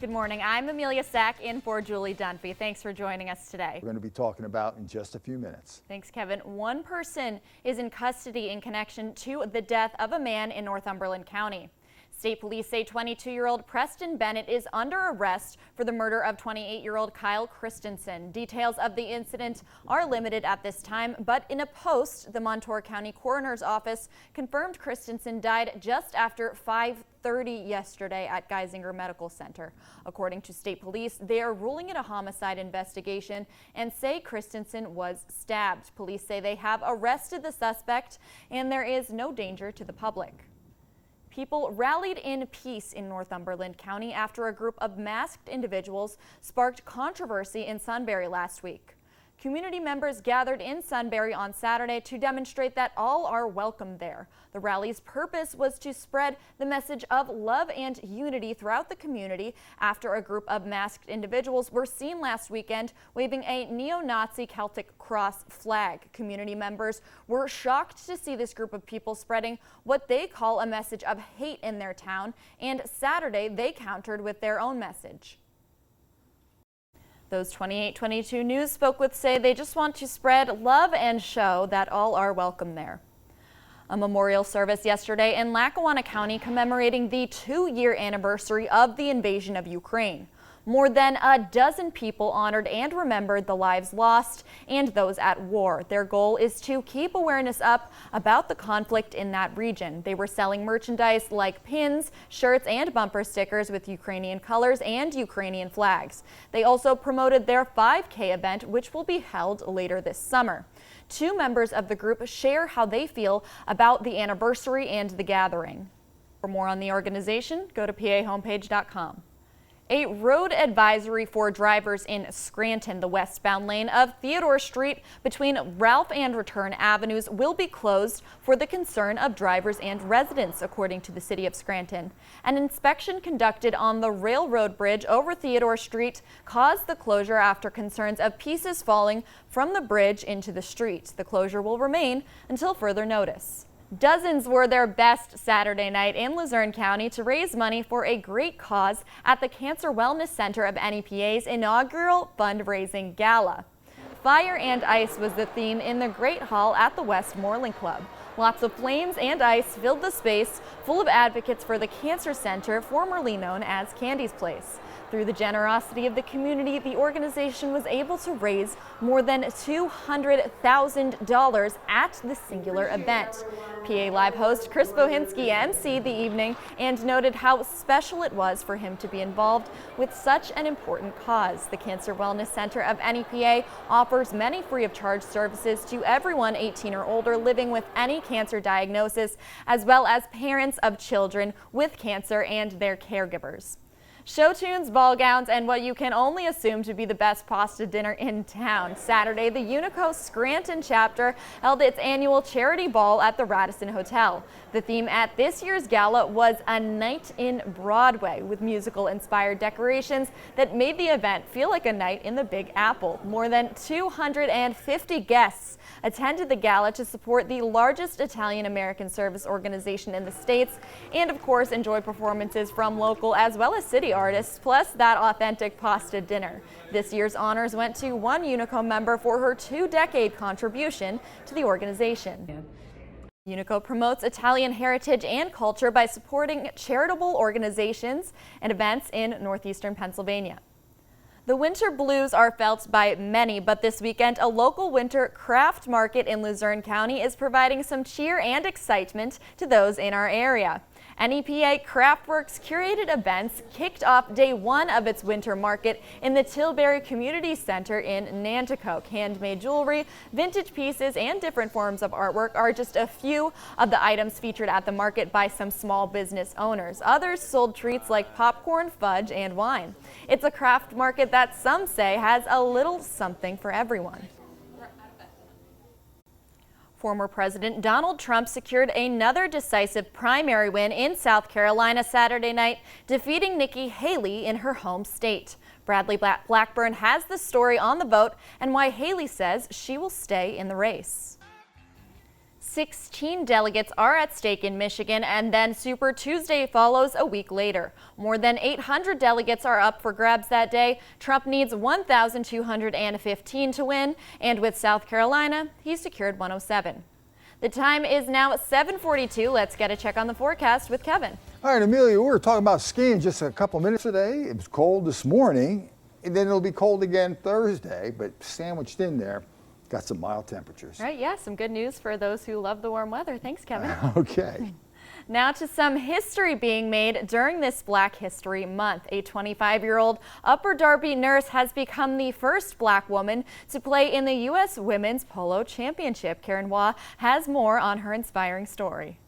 Good morning. I'm Amelia in for Julie Dunphy. Thanks for joining us today. We're going to be talking about in just a few minutes. Thanks, Kevin. One person is in custody in connection to the death of a man in Northumberland County. State police say 22-year-old Preston Bennett is under arrest for the murder of 28-year-old Kyle Christensen. Details of the incident are limited at this time, but in a post, the Montour County Coroner's Office confirmed Christensen died just after 5:30 yesterday at Geisinger Medical Center. According to state police, they are ruling it a homicide investigation and say Christensen was stabbed. Police say they have arrested the suspect and there is no danger to the public. People rallied in peace in Northumberland County after a group of masked individuals sparked controversy in Sunbury last week. Community members gathered in Sunbury on Saturday to demonstrate that all are welcome there. The rally's purpose was to spread the message of love and unity throughout the community after a group of masked individuals were seen last weekend waving a neo-Nazi Celtic cross flag. Community members were shocked to see this group of people spreading what they call a message of hate in their town, and Saturday they countered with their own message. Those 2822 News spoke with say they just want to spread love and show that all are welcome there. A memorial service yesterday in Lackawanna County commemorating the 2-year anniversary of the invasion of Ukraine. More than a dozen people honored and remembered the lives lost and those at war. Their goal is to keep awareness up about the conflict in that region. They were selling merchandise like pins, shirts, and bumper stickers with Ukrainian colors and Ukrainian flags. They also promoted their 5K event, which will be held later this summer. 2 members of the group share how they feel about the anniversary and the gathering. For more on the organization, go to pahomepage.com. A road advisory for drivers in Scranton, the westbound lane of Theodore Street between Ralph and Return Avenues, will be closed for the concern of drivers and residents, according to the city of Scranton. An inspection conducted on the railroad bridge over Theodore Street caused the closure after concerns of pieces falling from the bridge into the street. The closure will remain until further notice. Dozens were their best Saturday night in Luzerne County to raise money for a great cause at the Cancer Wellness Center of NEPA's inaugural fundraising gala. Fire and ice was the theme in the Great Hall at the Westmoreland Club. Lots of flames and ice filled the space, full of advocates for the Cancer Center, formerly known as Candy's Place. Through the generosity of the community, the organization was able to raise more than $200,000 at the singular event. PA Live host Chris Bohinski emceed the evening and noted how special it was for him to be involved with such an important cause. The Cancer Wellness Center of NEPA offers many free of charge services to everyone 18 or older living with any cancer diagnosis, as well as parents of children with cancer and their caregivers. Show tunes, ball gowns, and what you can only assume to be the best pasta dinner in town. Saturday, the Unico Scranton chapter held its annual charity ball at the Radisson Hotel. The theme at this year's gala was A Night in Broadway, with musical-inspired decorations that made the event feel like a night in the Big Apple. More than 250 guests attended the gala to support the largest Italian-American service organization in the States, and of course enjoy performances from local as well as city artists, plus that authentic pasta dinner. This year's honors went to one Unico member for her 2-decade contribution to the organization. Unico promotes Italian heritage and culture by supporting charitable organizations and events in northeastern Pennsylvania. The winter blues are felt by many, but this weekend a local winter craft market in Luzerne County is providing some cheer and excitement to those in our area. NEPA Craftworks curated events kicked off day 1 of its winter market in the Tilbury Community Center in Nanticoke. Handmade jewelry, vintage pieces, and different forms of artwork are just a few of the items featured at the market by some small business owners. Others sold treats like popcorn, fudge, and wine. It's a craft market that some say has a little something for everyone. Former President Donald Trump secured another decisive primary win in South Carolina Saturday night, defeating Nikki Haley in her home state. Bradley Blackburn has the story on the vote and why Haley says she will stay in the race. 16 delegates are at stake in Michigan, and then Super Tuesday follows a week later. More than 800 delegates are up for grabs that day. Trump needs 1,215 to win, and with South Carolina, he secured 107. The time is now 7:42. Let's get a check on the forecast with Kevin. All right, Amelia, we were talking about skiing just a couple minutes today. It was cold this morning, and then it'll be cold again Thursday, but sandwiched in there, got some mild temperatures. Right, yeah, some good news for those who love the warm weather. Thanks, Kevin. Okay. Now to some history being made during this Black History Month. A 25-year-old Upper Darby nurse has become the first Black woman to play in the U.S. Women's Polo Championship. Karen Waugh has more on her inspiring story.